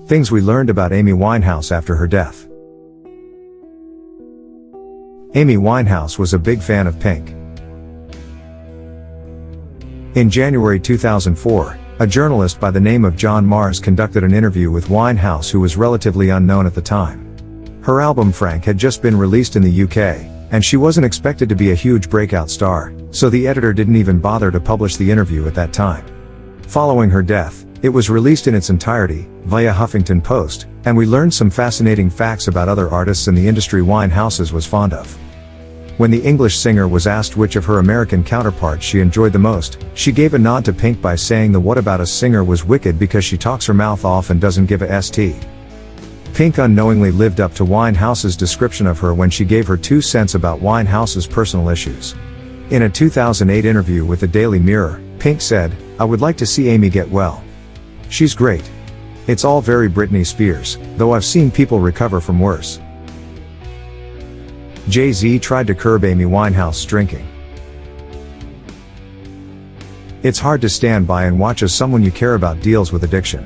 Things we learned about Amy Winehouse after her death. Amy Winehouse was a big fan of Pink. In January 2004, a journalist by the name of John Mars conducted an interview with Winehouse, who was relatively unknown at the time. Her album Frank had just been released in the UK, and she wasn't expected to be a huge breakout star, so the editor didn't even bother to publish the interview at that time. Following her death, it was released in its entirety, via Huffington Post, and we learned some fascinating facts about other artists in the industry Winehouse was fond of. When the English singer was asked which of her American counterparts she enjoyed the most, she gave a nod to Pink by saying the What About Us singer was wicked because she talks her mouth off and doesn't give a st. Pink unknowingly lived up to Winehouse's description of her when she gave her 2 cents about Winehouse's personal issues. In a 2008 interview with the Daily Mirror, Pink said, "I would like to see Amy get well. She's great. It's all very Britney Spears, though I've seen people recover from worse." Jay-Z tried to curb Amy Winehouse's drinking. It's hard to stand by and watch as someone you care about deals with addiction.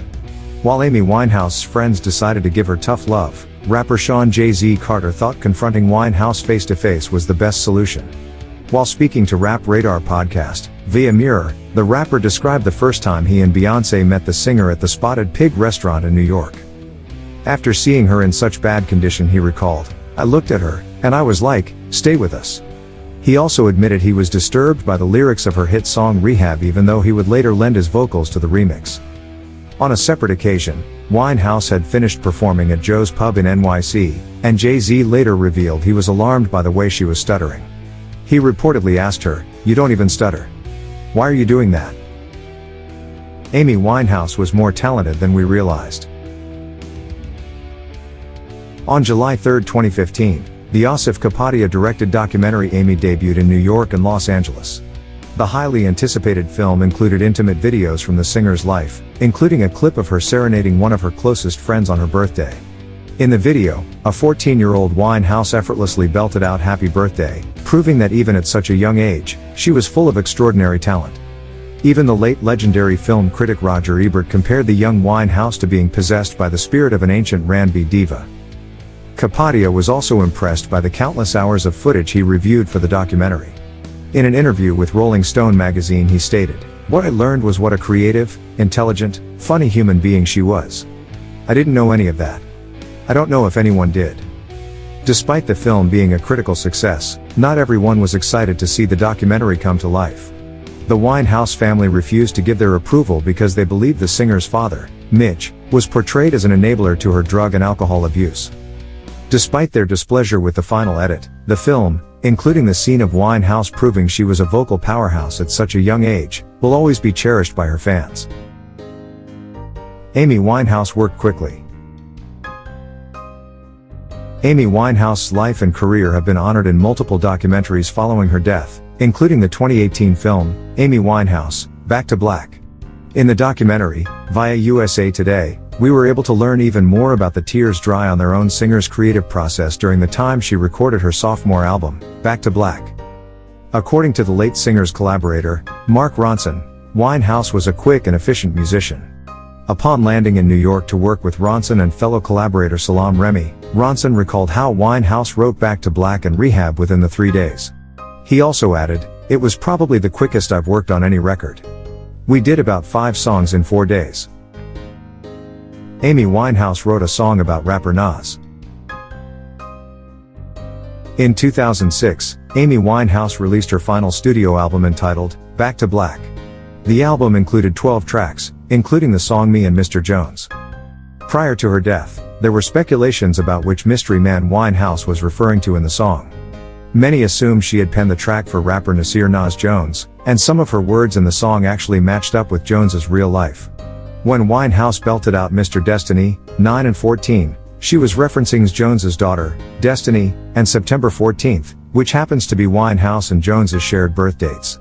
While Amy Winehouse's friends decided to give her tough love, rapper Sean Jay-Z Carter thought confronting Winehouse face-to-face was the best solution. While speaking to Rap Radar podcast, via Mirror, the rapper described the first time he and Beyoncé met the singer at the Spotted Pig restaurant in New York. After seeing her in such bad condition, he recalled, "I looked at her, and I was like, stay with us." He also admitted he was disturbed by the lyrics of her hit song Rehab, even though he would later lend his vocals to the remix. On a separate occasion, Winehouse had finished performing at Joe's Pub in NYC, and Jay-Z later revealed he was alarmed by the way she was stuttering. He reportedly asked her, "You don't even stutter. Why are you doing that?" Amy Winehouse was more talented than we realized. On July 3, 2015, the Asif Kapadia-directed documentary Amy debuted in New York and Los Angeles. The highly anticipated film included intimate videos from the singer's life, including a clip of her serenading one of her closest friends on her birthday. In the video, a 14-year-old Winehouse effortlessly belted out "Happy Birthday," proving that even at such a young age, she was full of extraordinary talent. Even the late legendary film critic Roger Ebert compared the young Winehouse to being possessed by the spirit of an ancient R&B diva. Kapadia was also impressed by the countless hours of footage he reviewed for the documentary. In an interview with Rolling Stone magazine, he stated, "What I learned was what a creative, intelligent, funny human being she was. I didn't know any of that. I don't know if anyone did." Despite the film being a critical success, not everyone was excited to see the documentary come to life. The Winehouse family refused to give their approval because they believed the singer's father, Mitch, was portrayed as an enabler to her drug and alcohol abuse. Despite their displeasure with the final edit, the film, including the scene of Winehouse proving she was a vocal powerhouse at such a young age, will always be cherished by her fans. Amy Winehouse worked quickly. Amy Winehouse's life and career have been honored in multiple documentaries following her death, including the 2018 film, Amy Winehouse, Back to Black. In the documentary, via USA Today, we were able to learn even more about the tears dry on their own singer's creative process during the time she recorded her sophomore album, Back to Black. According to the late singer's collaborator, Mark Ronson, Winehouse was a quick and efficient musician. Upon landing in New York to work with Ronson and fellow collaborator Salaam Remi, Ronson recalled how Winehouse wrote Back to Black and Rehab within the 3 days. He also added, "It was probably the quickest I've worked on any record. We did about 5 songs in 4 days." Amy Winehouse wrote a song about rapper Nas. In 2006, Amy Winehouse released her final studio album entitled, Back to Black. The album included 12 tracks, including the song Me and Mr. Jones. Prior to her death, there were speculations about which mystery man Winehouse was referring to in the song. Many assumed she had penned the track for rapper Nasir Nas Jones, and some of her words in the song actually matched up with Jones's real life. When Winehouse belted out Mr. Destiny, 9 and 14, she was referencing Jones's daughter, Destiny, and September 14th, which happens to be Winehouse and Jones's shared birth dates.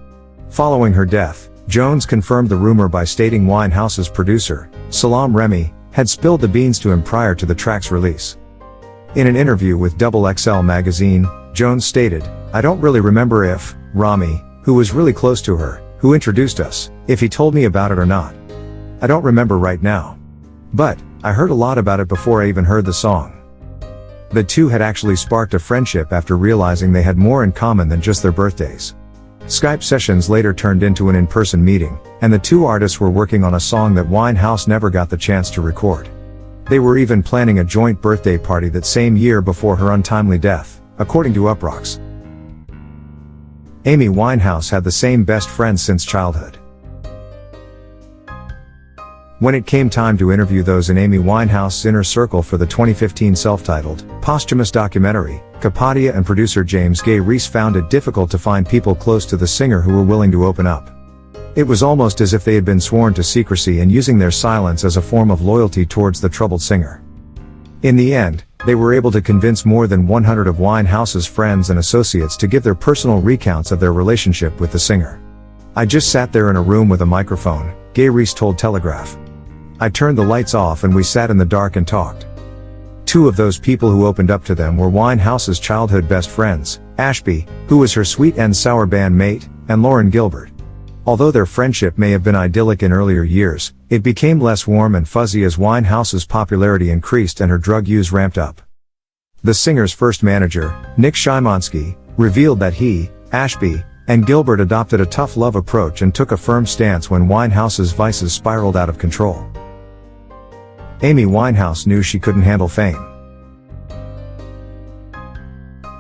Following her death, Jones confirmed the rumor by stating Winehouse's producer, Salaam Remi, had spilled the beans to him prior to the track's release. In an interview with XXL magazine, Jones stated, "I don't really remember if Rami, who was really close to her, who introduced us, if he told me about it or not. I don't remember right now. But, I heard a lot about it before I even heard the song. The two had actually sparked a friendship after realizing they had more in common than just their birthdays. Skype sessions later turned into an in-person meeting, and the two artists were working on a song that Winehouse never got the chance to record. They were even planning a joint birthday party that same year before her untimely death, according to Uproxx. Amy Winehouse had the same best friends since childhood. When it came time to interview those in Amy Winehouse's inner circle for the 2015 self-titled, posthumous documentary, Kapadia and producer James Gay Reese found it difficult to find people close to the singer who were willing to open up. It was almost as if they had been sworn to secrecy and using their silence as a form of loyalty towards the troubled singer. In the end, they were able to convince more than 100 of Winehouse's friends and associates to give their personal recounts of their relationship with the singer. "I just sat there in a room with a microphone," Gay Reese told Telegraph. "I turned the lights off and we sat in the dark and talked." Two of those people who opened up to them were Winehouse's childhood best friends, Ashby, who was her sweet and sour bandmate, and Lauren Gilbert. Although their friendship may have been idyllic in earlier years, it became less warm and fuzzy as Winehouse's popularity increased and her drug use ramped up. The singer's first manager, Nick Szymanski, revealed that he, Ashby, and Gilbert adopted a tough love approach and took a firm stance when Winehouse's vices spiraled out of control. Amy Winehouse knew she couldn't handle fame.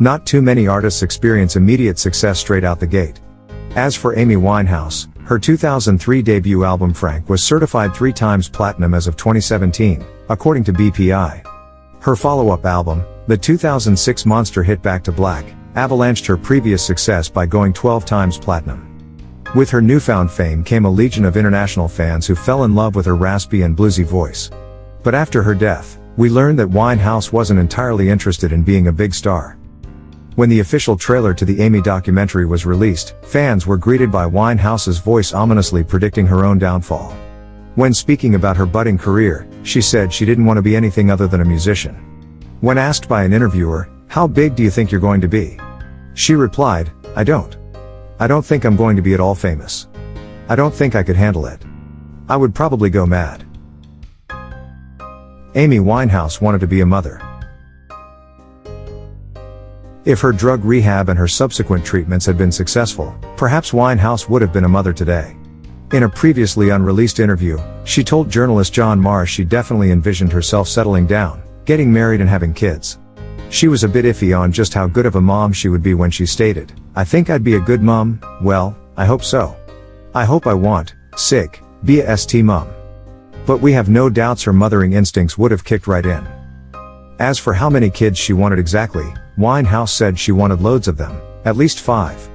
Not too many artists experience immediate success straight out the gate. As for Amy Winehouse, her 2003 debut album Frank was certified 3 times platinum as of 2017, according to BPI. Her follow-up album, the 2006 monster hit Back to Black, avalanched her previous success by going 12 times platinum. With her newfound fame came a legion of international fans who fell in love with her raspy and bluesy voice. But after her death, we learned that Winehouse wasn't entirely interested in being a big star. When the official trailer to the Amy documentary was released, fans were greeted by Winehouse's voice ominously predicting her own downfall. When speaking about her budding career, she said she didn't want to be anything other than a musician. When asked by an interviewer, "How big do you think you're going to be?" she replied, I don't think I'm going to be at all famous. I don't think I could handle it. I would probably go mad." Amy Winehouse wanted to be a mother. If her drug rehab and her subsequent treatments had been successful, perhaps Winehouse would have been a mother today. In a previously unreleased interview, she told journalist John Marsh she definitely envisioned herself settling down, getting married and having kids. She was a bit iffy on just how good of a mom she would be when she stated, "I think I'd be a good mom, well, I hope so. I hope I want, sick, be a st mom." But we have no doubts her mothering instincts would have kicked right in. As for how many kids she wanted exactly, Winehouse said she wanted loads of them, at least 5.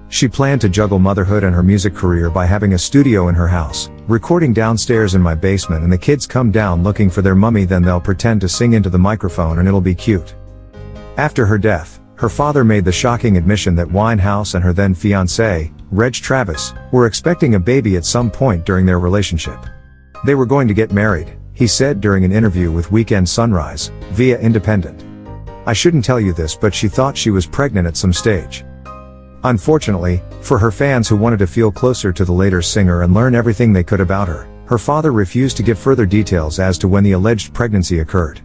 She planned to juggle motherhood and her music career by having a studio in her house, recording downstairs in my basement, and the kids come down looking for their mummy, then they'll pretend to sing into the microphone and it'll be cute. After her death, her father made the shocking admission that Winehouse and her then fiancé, Reg Travis, were expecting a baby at some point during their relationship. They were going to get married, he said during an interview with Weekend Sunrise, via Independent. "I shouldn't tell you this, but she thought she was pregnant at some stage." Unfortunately, for her fans who wanted to feel closer to the later singer and learn everything they could about her, her father refused to give further details as to when the alleged pregnancy occurred.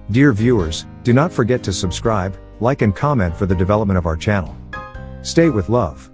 Dear viewers, do not forget to subscribe, like and comment for the development of our channel. Stay with love.